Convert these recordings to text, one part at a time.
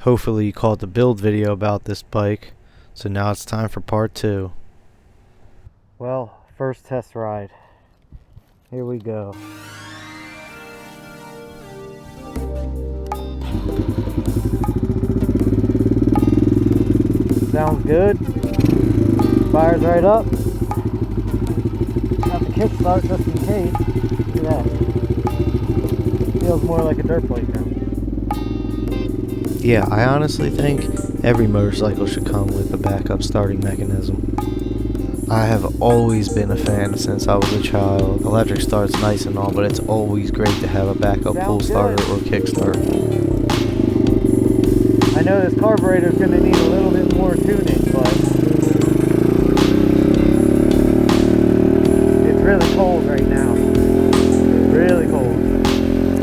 Hopefully you caught the build video about this bike, so now it's time for part 2. Well, first test ride. Here we go. Sounds good. Fires right up. Got the kickstart just in case. Look at that. Feels more like a dirt bike now. Yeah, I honestly think every motorcycle should come with a backup starting mechanism. I have always been a fan since I was a child. Electric start's nice and all, but it's always great to have a backup pull starter or kickstart. I know this carburetor is going to need a little bit more tuning, but it's really cold right now. It's really cold.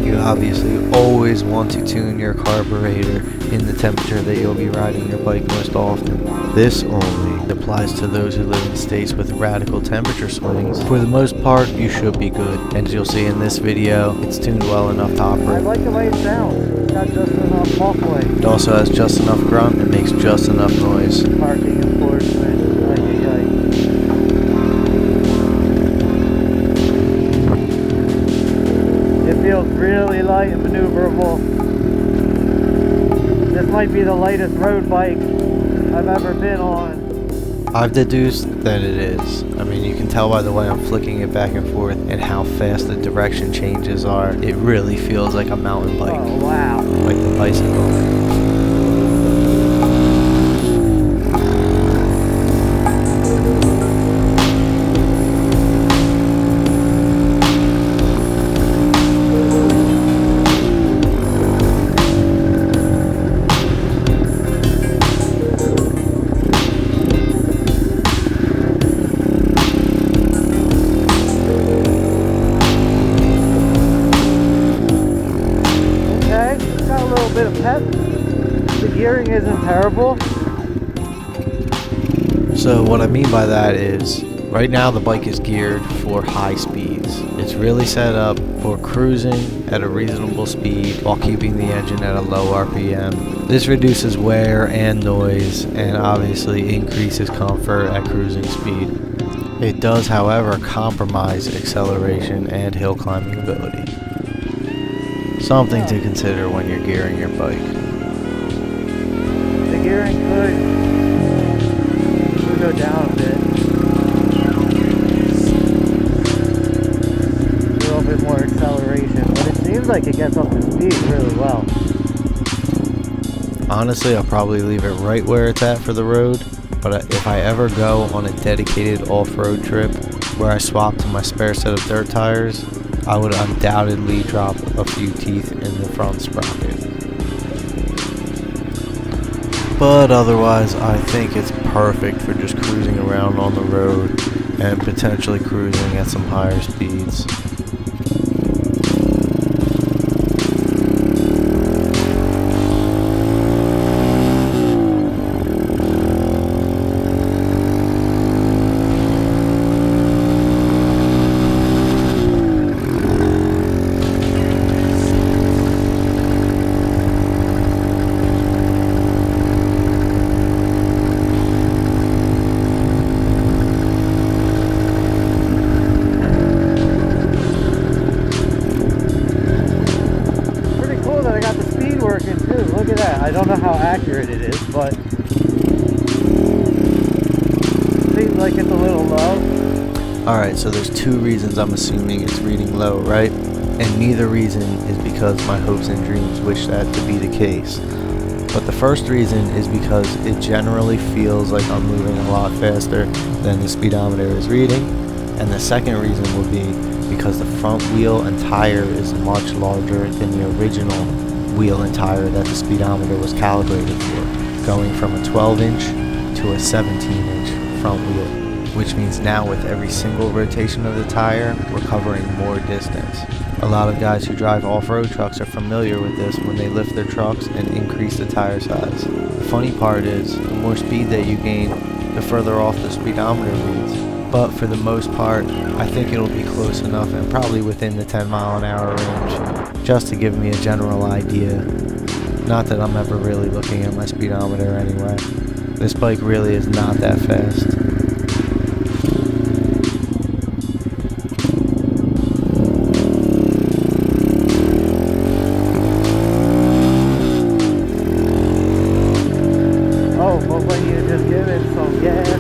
You obviously always want to tune your carburetor in the temperature that you'll be riding your bike most often. This only applies to those who live in states with radical temperature swings. For the most part, you should be good. And as you'll see in this video, it's tuned well enough to operate. I like the way it sounds. It's got just enough walkway. It also has just enough grunt and makes just enough noise. Parking enforcement. It feels really light and maneuverable. This might be the lightest road bike I've ever been on. I've deduced that it is. I mean, you can tell by the way I'm flicking it back and forth and how fast the direction changes are. It really feels like a mountain bike. Oh, wow. Like the bicycle. Bit of pep. The gearing isn't terrible. So what I mean by that is right now the bike is geared for high speeds. It's really set up for cruising at a reasonable speed while keeping the engine at a low RPM. This reduces wear and noise and obviously increases comfort at cruising speed. It does, however, compromise acceleration and hill climbing ability. Something to consider when you're gearing your bike. The gearing could go down a bit. A little bit more acceleration, but it seems like it gets up to speed really well. Honestly, I'll probably leave it right where it's at for the road, but if I ever go on a dedicated off-road trip where I swap to my spare set of dirt tires, I would undoubtedly drop a few teeth in the front sprocket. But otherwise, I think it's perfect for just cruising around on the road and potentially cruising at some higher speeds. Working too. Look at that. I don't know how accurate it is, but seems like it's a little low. Alright, so there's two reasons I'm assuming it's reading low, right? And neither reason is because my hopes and dreams wish that to be the case. But the first reason is because it generally feels like I'm moving a lot faster than the speedometer is reading. And the second reason will be because the front wheel and tire is much larger than the original wheel and tire that the speedometer was calibrated for, going from a 12-inch to a 17-inch front wheel, which means now with every single rotation of the tire, we're covering more distance. A lot of guys who drive off-road trucks are familiar with this when they lift their trucks and increase the tire size. The funny part is, the more speed that you gain, the further off the speedometer reads. But for the most part, I think it'll be close enough and probably within the 10 mile an hour range, just to give me a general idea. Not that I'm ever really looking at my speedometer anyway. This bike really is not that fast. Oh, but when you just give it some gas, it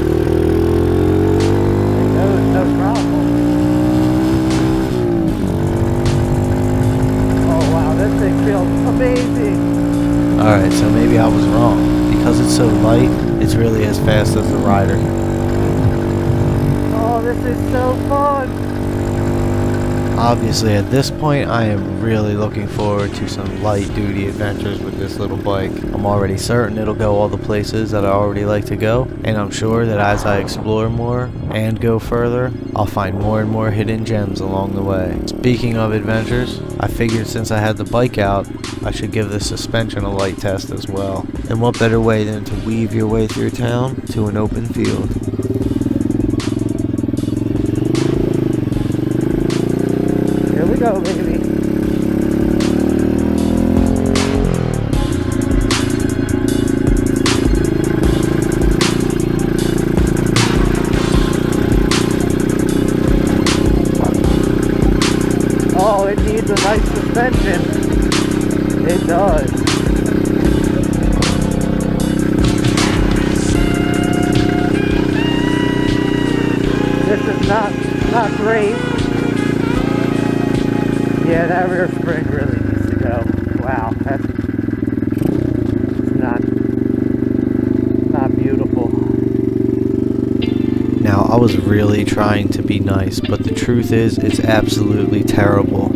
goes no problem. Oh wow, this thing feels amazing. Alright, so maybe I was wrong. Because it's so light, it's really as fast as the rider. Oh, this is so fun. Obviously, at this point, I am really looking forward to some light-duty adventures with this little bike. I'm already certain it'll go all the places that I already like to go, and I'm sure that as I explore more and go further, I'll find more and more hidden gems along the way. Speaking of adventures, I figured since I had the bike out, I should give the suspension a light test as well. And what better way than to weave your way through town to an open field. Here we go, baby. Oh, it needs a nice suspension. It does. This is not great. Yeah, that rear spring really needs to go. Wow, that's not beautiful. Now, I was really trying to be nice, but the truth is, it's absolutely terrible.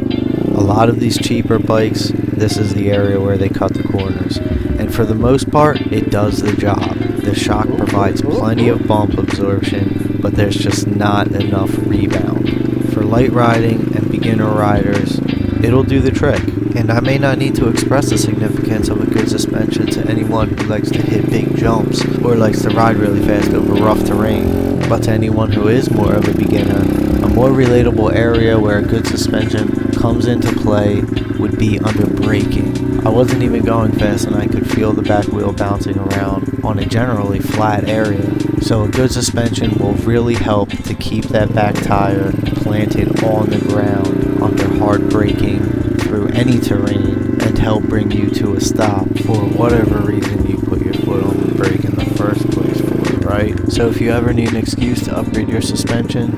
A lot of these cheaper bikes, this is the area where they cut the corners. And for the most part, it does the job. The shock provides plenty of bump absorption, but there's just not enough rebound. For light riding and beginner riders, it'll do the trick. And I may not need to express the significance of a good suspension to anyone who likes to hit big jumps or likes to ride really fast over rough terrain. But to anyone who is more of a beginner, a more relatable area where a good suspension comes into play would be under braking. I wasn't even going fast and I could feel the back wheel bouncing around on a generally flat area. So a good suspension will really help to keep that back tire planted on the ground under hard braking through any terrain and help bring you to a stop for whatever reason you put your foot on the brake in the first place for, right? So if you ever need an excuse to upgrade your suspension,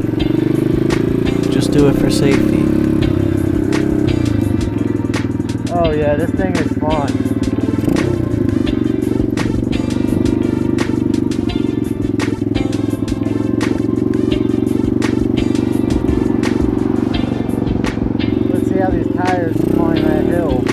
just do it for safety. Oh yeah, this thing is fun. Let's see how these tires climb that hill.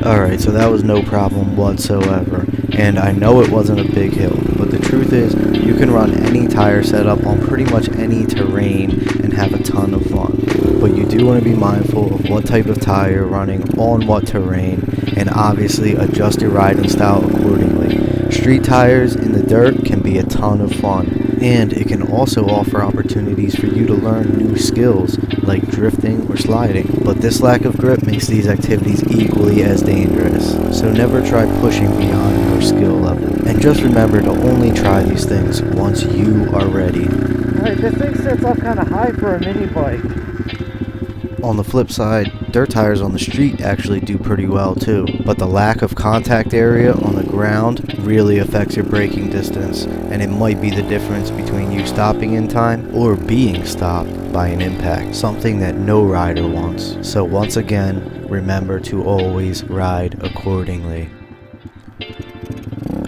Alright, so that was no problem whatsoever. And I know it wasn't a big hill, but the truth is, you can run any tire setup on pretty much any terrain and have a ton of fun. But you do want to be mindful of what type of tire you're running on what terrain, and obviously adjust your riding style accordingly. Street tires in the dirt can be a ton of fun, and it can also offer opportunities for you to learn new skills like drifting or sliding. But this lack of grip makes these activities equally as dangerous, so never try pushing beyond your skill level. And just remember to only try these things once you are ready. Alright, this thing sits up kind of high for a mini bike. On the flip side, dirt tires on the street actually do pretty well too, but the lack of contact area on the ground really affects your braking distance, and it might be the difference between you stopping in time or being stopped by an impact, something that no rider wants. So once again, remember to always ride accordingly.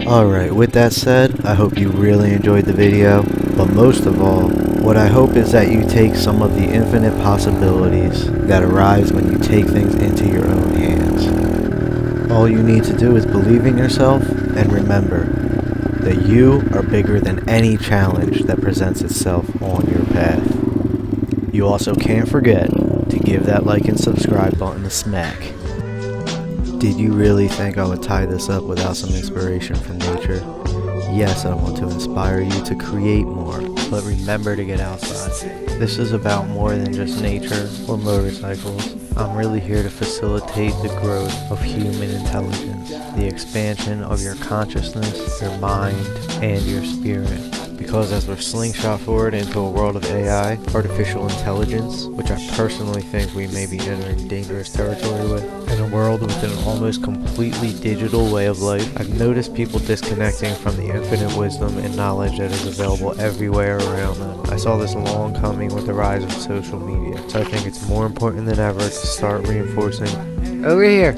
Alright, with that said, I hope you really enjoyed the video, but most of all, what I hope is that you take some of the infinite possibilities that arise when you take things into your own hands. All you need to do is believe in yourself and remember that you are bigger than any challenge that presents itself on your path. You also can't forget to give that like and subscribe button a smack. Did you really think I would tie this up without some inspiration from nature? Yes, I want to inspire you to create more, but remember to get outside. This is about more than just nature or motorcycles. I'm really here to facilitate the growth of human intelligence, the expansion of your consciousness, your mind, and your spirit. Because as we're slingshot forward into a world of AI, artificial intelligence, which I personally think we may be entering dangerous territory with, in a world with an almost completely digital way of life, I've noticed people disconnecting from the infinite wisdom and knowledge that is available everywhere around them. I saw this long coming with the rise of social media, so I think it's more important than ever to start reinforcing, over here,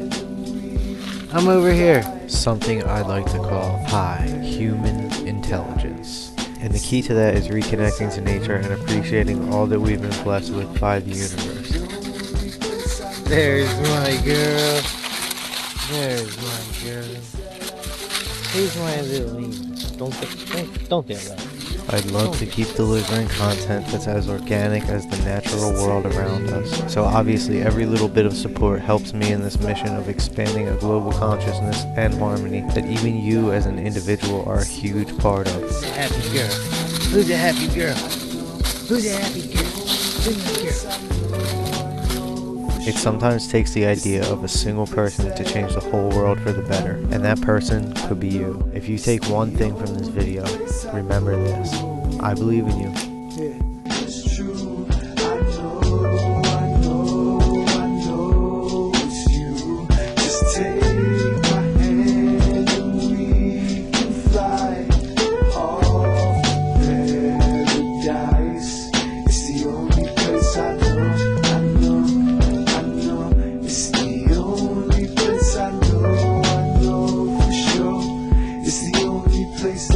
I'm over here, something I'd like to call high human intelligence. And the key to that is reconnecting to nature and appreciating all that we've been blessed with by the universe. There's my girl. There's my girl. Here's my little lady. Don't get loud. I'd love to keep delivering content that's as organic as the natural world around us. So obviously every little bit of support helps me in this mission of expanding a global consciousness and harmony that even you as an individual are a huge part of. Who's the happy girl? Who's the happy girl? Who's the happy girl? Who's the girl? It sometimes takes the idea of a single person to change the whole world for the better, and that person could be you. If you take one thing from this video, remember this. I believe in you. It's true. I know it's you. Just take my hand and we can fly off paradise. It's the only place I know. It's the only place I know for sure. It's the only place